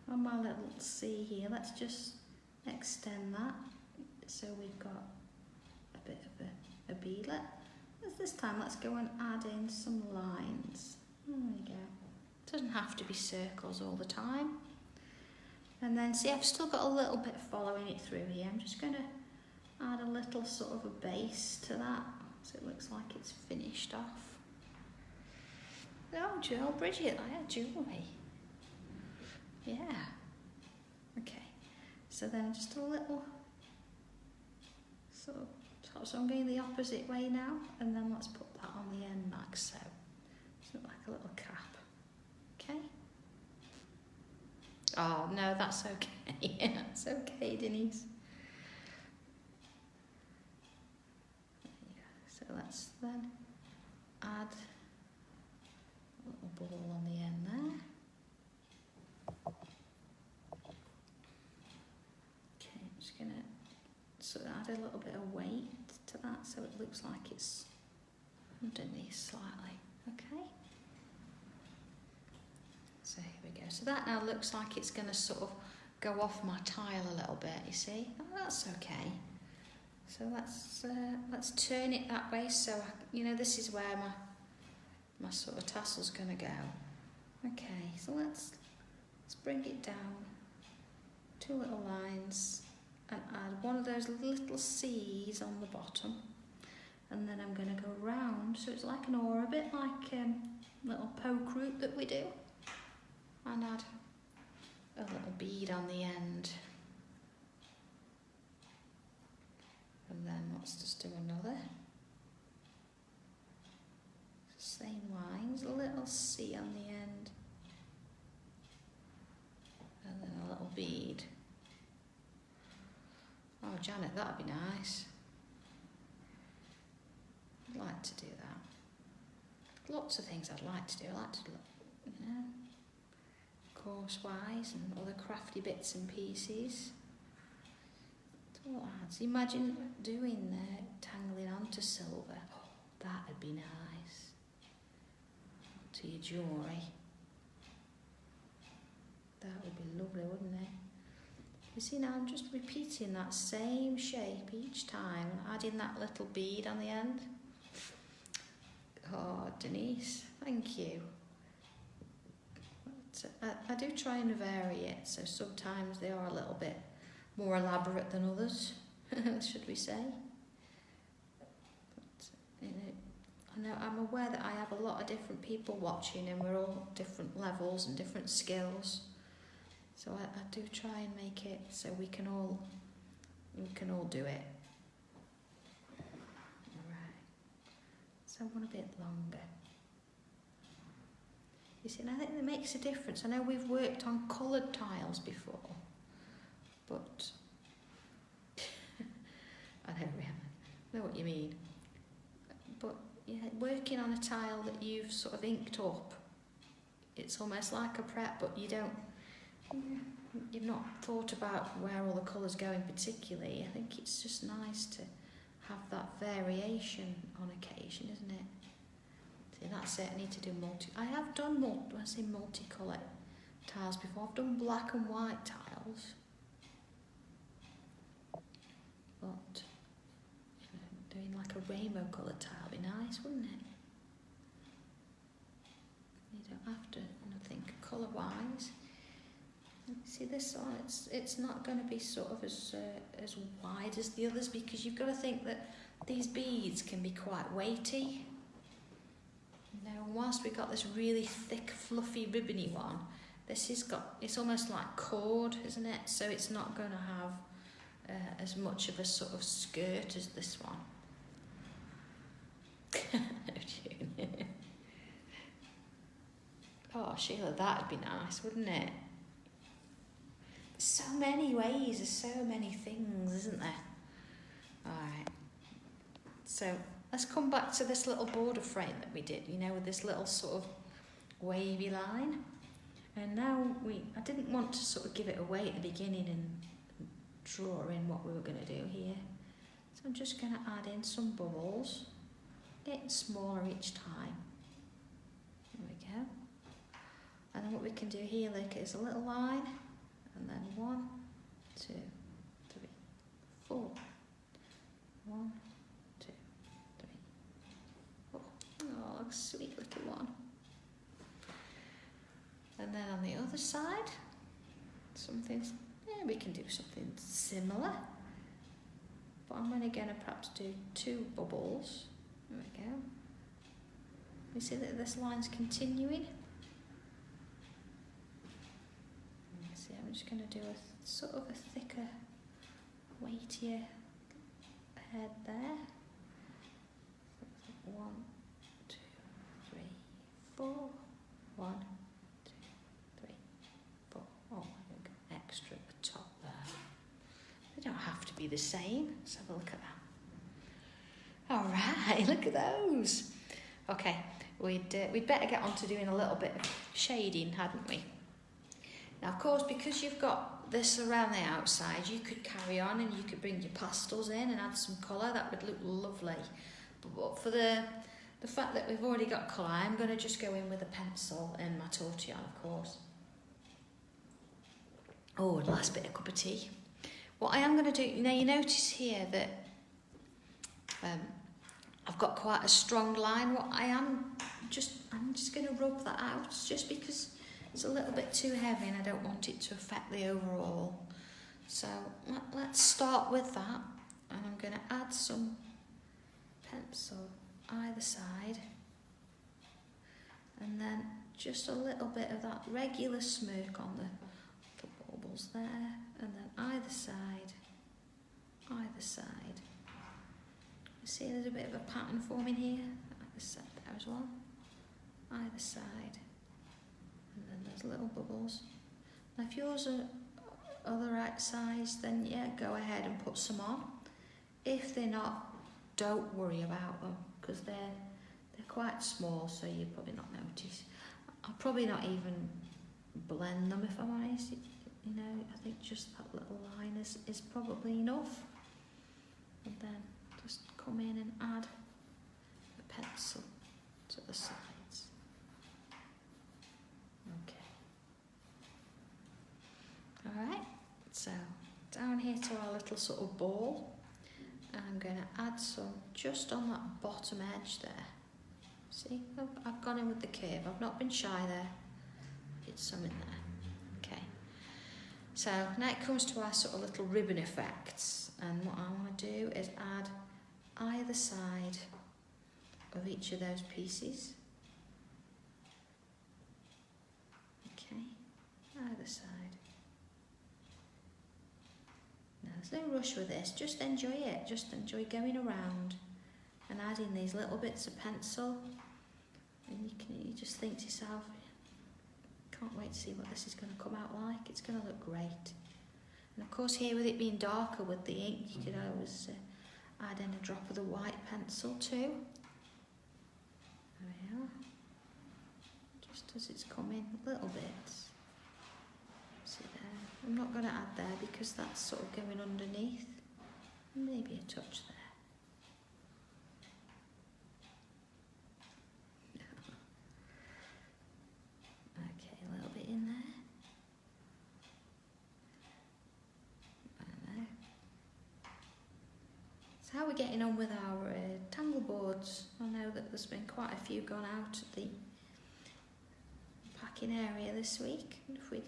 on my little C here, let's just extend that. So we've got a bit of a beadlet. This time let's go and add in some lines. There we go. Doesn't have to be circles all the time. And then see, I've still got a little bit following it through here. I'm just going to add a little sort of a base to that so it looks like it's finished off. Oh, Joe, Bridget, I had jewellery. Yeah. Okay. So then just a little sort of, so I'm going the opposite way now, and then let's put that on the end like so. It's like a little cap. Okay. Oh, no, that's okay. That's okay, Denise. So let's then add a little ball on the end there. Okay, I'm just going to sort of add a little bit of weight to that so it looks like it's underneath slightly. Okay. So here we go. So that now looks like it's going to sort of go off my tile a little bit, you see? Oh, that's okay. So let's turn it that way. So, this is where my sort of tassel's going to go. Okay, so let's bring it down. 2 little lines and add one of those little C's on the bottom. And then I'm going to go round. So it's like an oar, a bit like little poke root that we do. And add a little bead on the end. And then let's just do another. Same lines, a little C on the end. And then a little bead. Oh, Janet, that'd be nice. I'd like to do that. Lots of things I'd like to do. I like to, course-wise and other crafty bits and pieces. It all adds. Imagine doing tangling onto silver. Oh, that'd be nice. To your jewellery. That would be lovely, wouldn't it? You see, now I'm just repeating that same shape each time and adding that little bead on the end. Oh, Denise, thank you. I do try and vary it, so sometimes they are a little bit more elaborate than others, should we say. But, I know I'm aware that I have a lot of different people watching and we're all different levels and different skills. So I do try and make it so we can all do it. Right. So I want a bit longer. You see, and I think that makes a difference. I know we've worked on coloured tiles before, but I know what you mean. But yeah, working on a tile that you've sort of inked up, it's almost like a prep, but you've not thought about where all the colours go in particularly. I think it's just nice to have that variation on occasion, isn't it? See, that's it. I need to do I have done multicolour tiles before. I've done black and white tiles, but doing like a rainbow coloured tile would be nice, wouldn't it? don't have to, I think, colour-wise. See this one, it's not going to be sort of as wide as the others, because you've got to think that these beads can be quite weighty. Now, whilst we've got this really thick, fluffy, ribbony one, this has got, it's almost like cord, isn't it? So it's not going to have as much of a sort of skirt as this one. Oh, Sheila, that'd be nice, wouldn't it? So many ways, there's so many things, isn't there? Alright, so let's come back to this little border frame that we did, you know, with this little sort of wavy line. And now I didn't want to sort of give it away at the beginning and draw in what we were going to do here. So I'm just going to add in some bubbles, getting smaller each time. There we go. And then what we can do here, look, is a little line. And then 1, 2, 3, 4. 1, 2, 3, 4. Oh, sweet little one. And then on the other side, we can do something similar. But I'm going to perhaps do 2 bubbles. There we go. You see that this line's continuing? I'm just going to do a sort of a thicker, weightier head there. 1, 2, 3, 4. 1, 2, 3, 4. Oh, I've got extra at the top there. They don't have to be the same. Let's have a look at that. All right, look at those. Okay, we'd better get on to doing a little bit of shading, hadn't we? Now, of course, because you've got this around the outside, you could carry on and you could bring your pastels in and add some colour. That would look lovely. But for the fact that we've already got colour, I'm going to just go in with a pencil and my tortillon, of course. Oh, last bit of cup of tea. What I am going to do, you notice here that I've got quite a strong line. I'm just going to rub that out, just because it's a little bit too heavy and I don't want it to affect the overall. So let's start with that, and I'm going to add some pencil either side, and then just a little bit of that regular smirk on the bubbles there, and then either side. You see there's a bit of a pattern forming here, either side there as well, either side. And then there's little bubbles. Now if yours are the right size, then yeah, go ahead and put some on. If they're not, don't worry about them, because they're quite small, so you'll probably not notice. I'll probably not even blend them, if I'm honest. I think just that little line is probably enough. And then just come in and add a pencil to the sides. Okay. Alright, so down here to our little sort of ball, and I'm going to add some just on that bottom edge there. See, I've gone in with the curve, I've not been shy there. It's some in there. Okay, so now it comes to our sort of little ribbon effects, and what I want to do is add either side of each of those pieces. Okay, either side. Now there's no rush with this, just enjoy it, just enjoy going around and adding these little bits of pencil, and you just think to yourself, can't wait to see what this is going to come out like. It's going to look great. And of course here, with it being darker with the ink, you could always add in a drop of the white pencil too. There we are. Just as it's coming, little bits. See there. I'm not going to add there because that's sort of going underneath. Maybe a touch there. Okay, a little bit in there. So how are we getting on with our tangle boards? I know that there's been quite a few gone out packing area this week. If we'd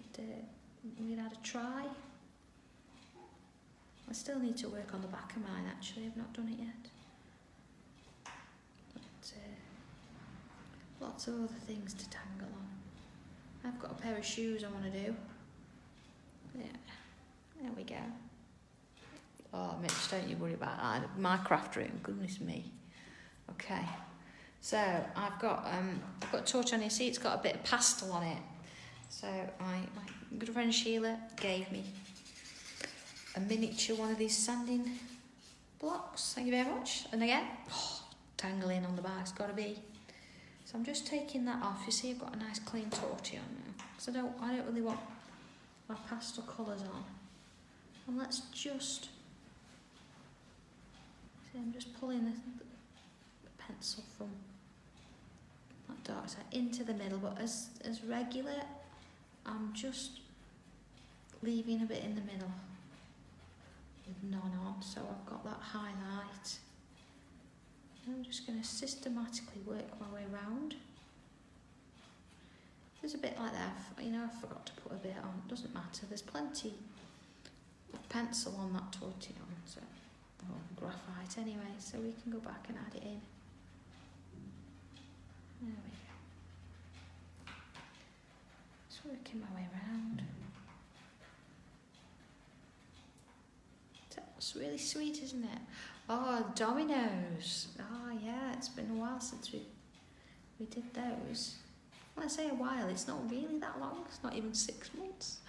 had a try. I still need to work on the back of mine actually, I've not done it yet. But lots of other things to tangle on. I've got a pair of shoes I want to do. Yeah, there we go. Oh Mitch, don't you worry about that. My craft room, goodness me. Okay, so I've got a torch on here. See, it's got a bit of pastel on it. So my good friend Sheila gave me a miniature one of these sanding blocks. Thank you very much. And again, tangling on the back, it's got to be. So I'm just taking that off. You see, I've got a nice clean torty on now. Because I don't really want my pastel colours on. And let's just, see, I'm just pulling the pencil from that dark side into the middle, but as regular, I'm just leaving a bit in the middle with none on, so I've got that highlight. And I'm just going to systematically work my way around. There's a bit like that, you know, I forgot to put a bit on, it doesn't matter, there's plenty of pencil on that tortillon, so, or graphite anyway, so we can go back and add it in. There we go. Just working my way around. That's really sweet, isn't it? Oh, dominoes. Oh yeah, it's been a while since we did those. When I say a while, it's not really that long. It's not even 6 months.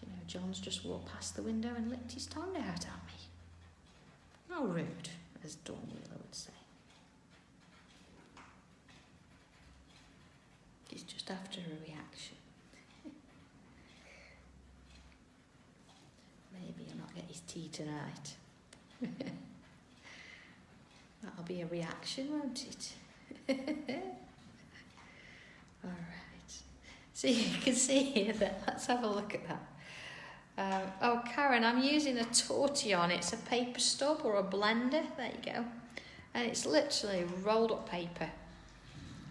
You know, John's just walked past the window and licked his tongue out at me. How rude, as Dawn Wheeler would say. He's just after a reaction. Maybe he'll not get his tea tonight. That'll be a reaction, won't it? Alright. So you can see here that, let's have a look at that. Oh, Karen, I'm using a tortillon. It's a paper stub or a blender. There you go. And it's literally rolled up paper.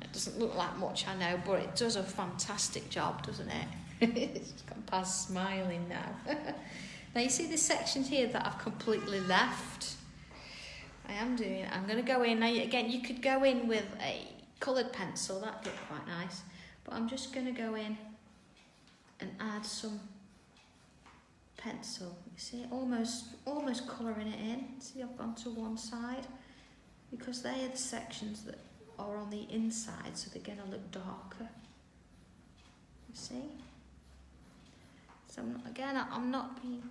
It doesn't look like much, I know, but it does a fantastic job, doesn't it? It's gone past smiling now. Now you see the sections here that I've completely left. I'm going to go in. Now again, you could go in with a coloured pencil, that'd look quite nice. But I'm just going to go in and add some pencil. You see, almost colouring it in. See, I've gone to one side because they are the sections that are on the inside, so they're going to look darker. You see? So I'm not being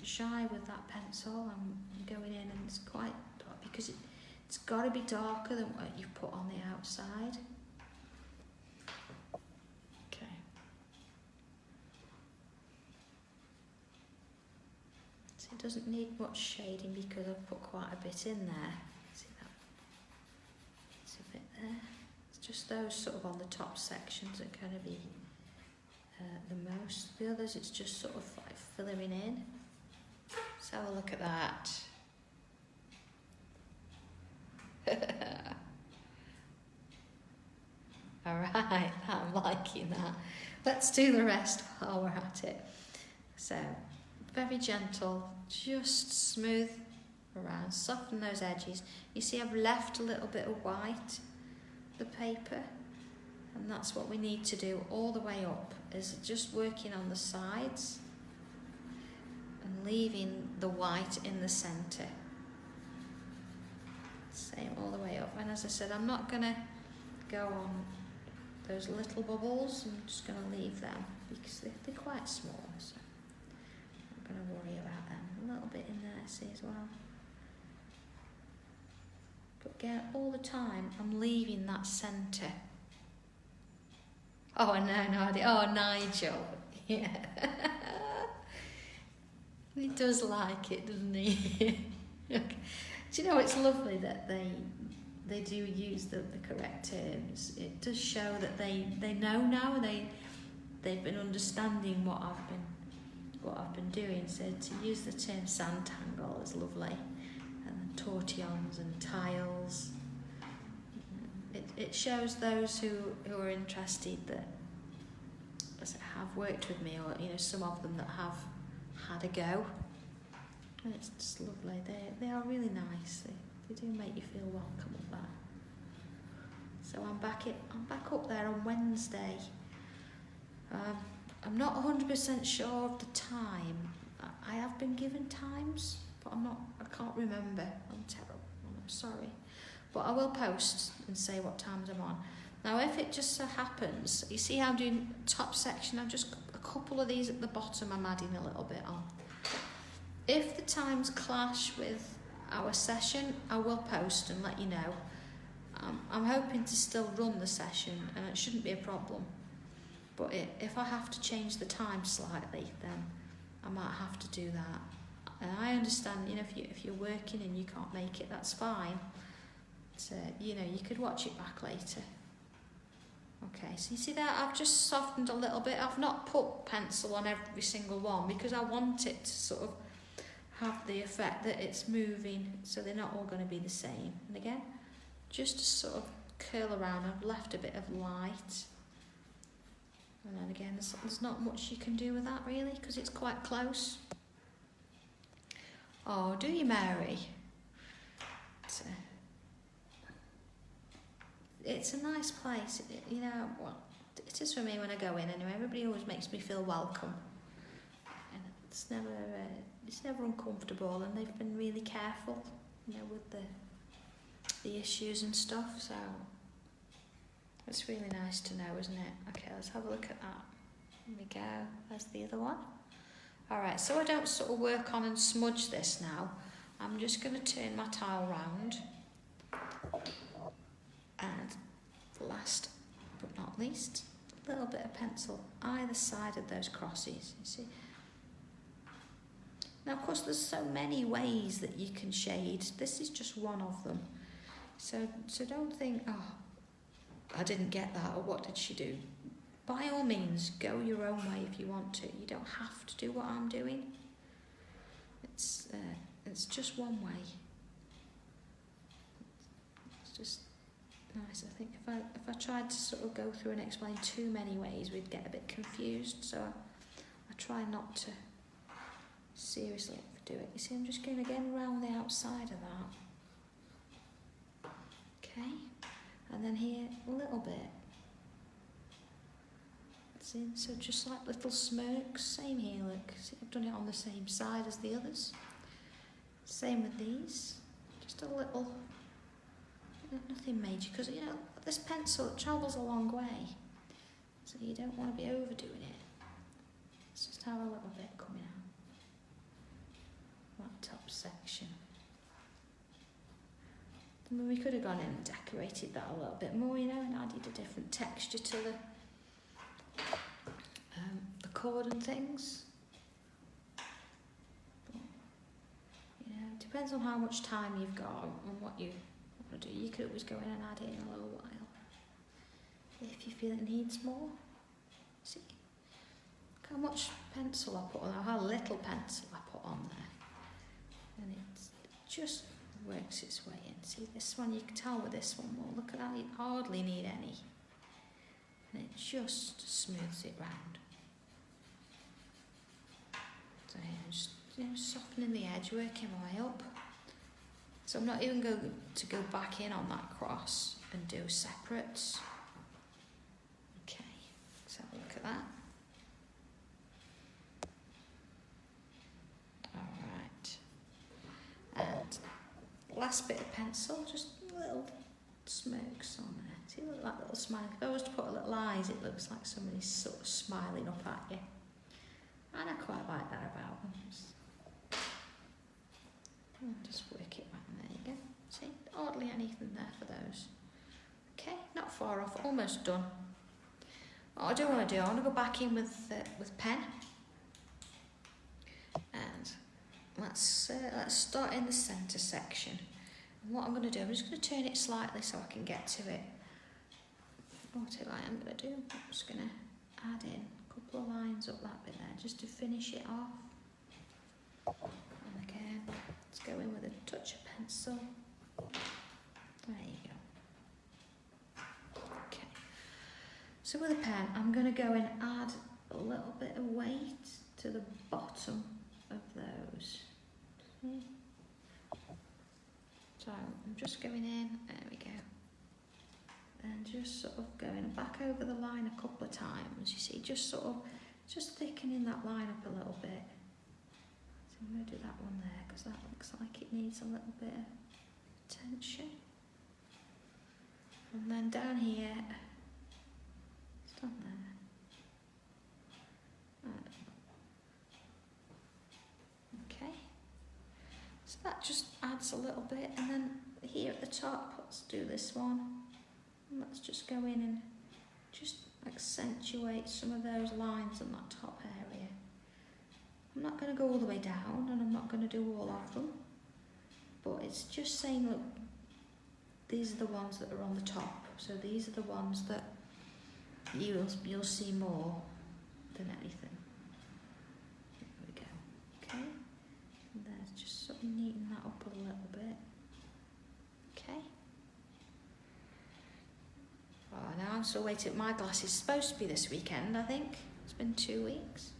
shy with that pencil. I'm going in and it's quite dark because it's got to be darker than what you put on the outside. Okay. So it doesn't need much shading because I've put quite a bit in there. See that? It's a bit there. It's just those sort of on the top sections are going to be the most. The others, it's just sort of like filling in. Let's have a look at that. Alright, I'm liking that. Let's do the rest while we're at it. So, very gentle, just smooth around, soften those edges. You see I've left a little bit of white, the paper, and that's what we need to do all the way up, is just working on the sides and leaving the white in the centre. Same all the way up. And as I said, I'm not going to go on those little bubbles. I'm just going to leave them because they're quite small. So I'm going to worry about them. A little bit in there, see, as well. But again, all the time, I'm leaving that centre. Oh, no, oh, Nigel. Yeah. He does like it, doesn't he? Okay. Do you know, it's lovely that they do use the correct terms. It does show that they know now. They've been understanding what I've been doing. So to use the term Sanntangle is lovely, and tortillons and tiles. it shows those who are interested that have worked with me, or some of them that have had a go, and it's just lovely. They are really nice. They do make you feel welcome up there. So I'm back up there on Wednesday. I'm not 100% sure of the time. I have been given times, but I can't remember. I'm terrible. I'm sorry. But I will post and say what times I'm on. Now, if it just so happens, you see how I'm doing top section, I've just got a couple of these at the bottom I'm adding a little bit on. If the times clash with our session, I will post and let you know. I'm hoping to still run the session, and it shouldn't be a problem. But if I have to change the time slightly, then I might have to do that. And I understand, if you're working and you can't make it, that's fine. So, you could watch it back later. Okay, so you see that I've just softened a little bit. I've not put pencil on every single one because I want it to sort of have the effect that it's moving, so they're not all going to be the same. And again, just to sort of curl around, I've left a bit of light. And then again, there's not much you can do with that really, because it's quite close. Oh, do you, Mary? It's a nice place, well, it is for me when I go in anyway. Everybody always makes me feel welcome. And it's never uncomfortable, and they've been really careful, with the issues and stuff, so it's really nice to know, isn't it? Okay, let's have a look at that. There we go, there's the other one. Alright, so I don't sort of work on and smudge this now. I'm just going to turn my tile round. And last but not least, a little bit of pencil either side of those crosses, you see. Now, of course, there's so many ways that you can shade. This is just one of them. So don't think, oh, I didn't get that, or what did she do? By all means, go your own way if you want to. You don't have to do what I'm doing. It's just one way. It's just nice. I think if I tried to sort of go through and explain too many ways, we'd get a bit confused. So I try not to seriously do it. You see, I'm just going again around the outside of that. Okay, and then here a little bit. See, so just like little smirks. Same here. Look, see, I've done it on the same side as the others. Same with these. Just a little. Nothing major, because this pencil travels a long way, so you don't want to be overdoing it. Let's just have a little bit coming out that top section. I mean, we could have gone in and decorated that a little bit more, and added a different texture to the cord and things. But, it depends on how much time you've got and what you want to do. You could always go in and add it in a little while if you feel it needs more. See, look how much pencil I put on, how little pencil I put on there, and it just works its way in. See, this one, you can tell with this one more. Look at that, you hardly need any, and it just smooths it round. So yeah, just softening the edge, working my way up. So I'm not even going to go back in on that cross and do separates. Okay, let's have a look at that. Alright. And last bit of pencil, just little smirks on there. See, look at that little smile. If I was to put a little eyes, it looks like somebody's sort of smiling up at you. And I quite like that about them. Just work it around, there you go. See, hardly anything there for those. Okay, not far off, almost done. What I do want to do, I want to go back in with pen. And let's start in the centre section. And what I'm going to do, I'm just going to turn it slightly so I can get to it. What I am going to do, I'm just going to add in a couple of lines up that bit there, just to finish it off. And again, let's go in with a touch of pencil. There you go. So with a pen, I'm going to go and add a little bit of weight to the bottom of those. See? So I'm just going in, there we go. And just sort of going back over the line a couple of times, you see, just thickening that line up a little bit. So I'm going to do that one there because that looks like it needs a little bit of tension. And then down here, it's done there. Okay, so that just adds a little bit, and then here at the top, let's do this one. And let's just go in and just accentuate some of those lines on that top area. I'm not going to go all the way down, and I'm not going to do all of them, but it's just saying, look, these are the ones that are on the top, so these are the ones that you'll see more than anything. There we go. Okay, and there's just sort of neaten that up a little bit. Okay. Oh, now I'm still waiting. My glass is supposed to be this weekend, I think. It's been 2 weeks.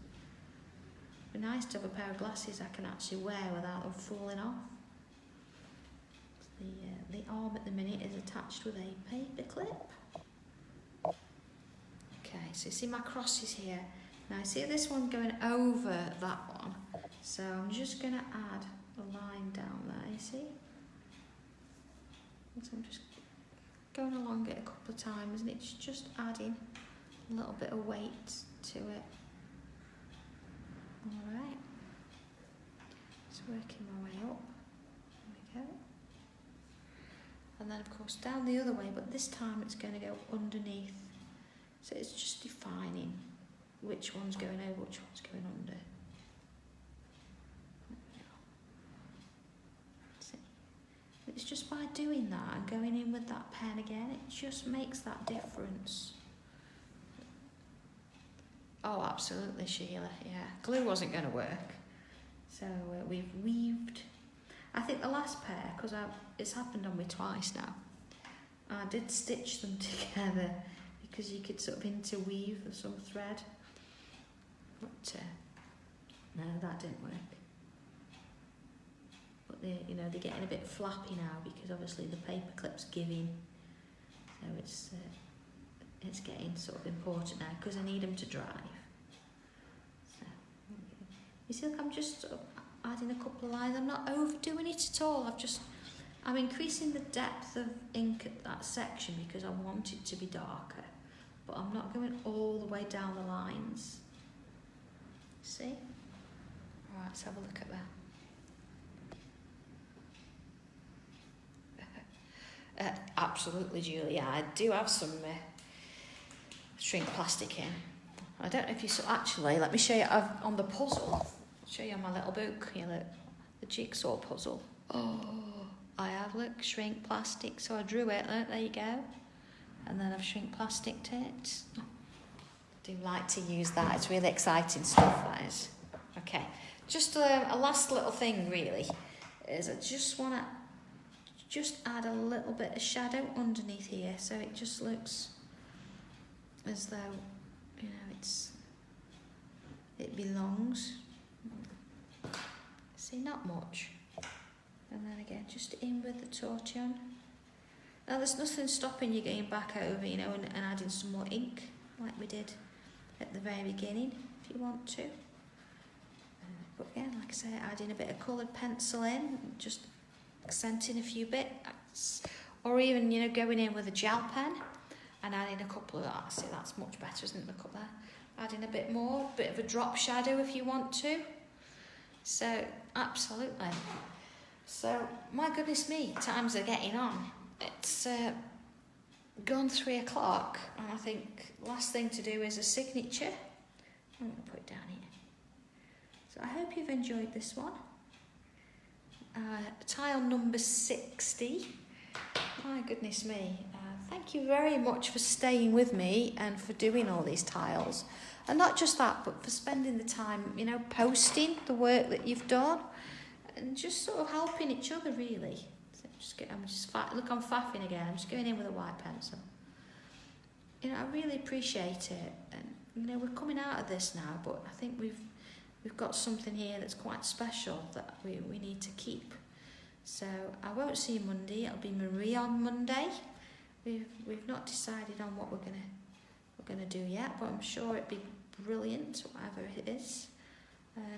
It'd be nice to have a pair of glasses I can actually wear without them falling off. The arm at the minute is attached with a paper clip. Okay, so you see my crosses here. Now I see this one going over that one, so I'm just going to add a line down there, you see? So I'm just going along it a couple of times, and it's just adding a little bit of weight to it. Alright, just working my way up. There we go. And then of course down the other way, but this time it's going to go underneath. So it's just defining which one's going over, which one's going under. See? It's just by doing that and going in with that pen again, it just makes that difference. Oh, absolutely, Sheila, yeah. Glue wasn't going to work. So we've weaved. I think the last pair, because it's happened on me twice now, I did stitch them together because you could sort of interweave some thread. But no, that didn't work. But they're getting a bit flappy now because obviously the paper clip's giving. So it's getting sort of important now because I need them to dry. So you see, look, I'm just sort of adding a couple of lines. I'm not overdoing it at all. I'm increasing the depth of ink at that section because I want it to be darker, but I'm not going all the way down the lines. See? All right, let's have a look at that. Absolutely, Julia. I do have some shrink plastic in. I don't know if you saw. Actually, let me show you. On the puzzle. I'll show you on my little book. You know, the jigsaw puzzle. Oh, I have, look, shrink plastic. So I drew it. Look, there you go. And then I've shrink plasticed it. I do like to use that. It's really exciting stuff, that is. Okay, just a last little thing really is I just want to add a little bit of shadow underneath here, so it just looks as though, you know, it belongs. See, not much. And then again, just in with the torchon. Now there's nothing stopping you going back over, you know, and adding some more ink like we did at the very beginning if you want to. But again, like I say, adding a bit of coloured pencil in, just accenting a few bits, or even, you know, going in with a gel pen and adding a couple of that. See, that's much better, isn't it? Look up there. Adding a bit more, bit of a drop shadow if you want to. So, absolutely. So, my goodness me, times are getting on. It's gone 3 o'clock, and I think last thing to do is a signature. I'm going to put it down here. So I hope you've enjoyed this one. Tile number 60. My goodness me. Thank you very much for staying with me and for doing all these tiles. And not just that, but for spending the time, you know, posting the work that you've done and just sort of helping each other, really. So look, I'm faffing again. I'm just going in with a white pencil. you know, I really appreciate it. And, you know, we're coming out of this now, but I think we've got something here that's quite special that we need to keep. So I won't see you Monday. It'll be Marie on Monday. We've not decided on what we're gonna do yet, but I'm sure it'd be brilliant, whatever it is.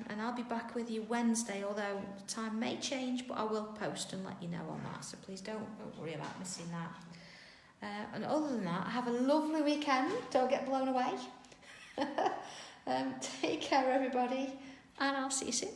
And I'll be back with you Wednesday, although the time may change, but I will post and let you know on that. So please don't worry about missing that. And other than that, have a lovely weekend. Don't get blown away. Take care, everybody, and I'll see you soon.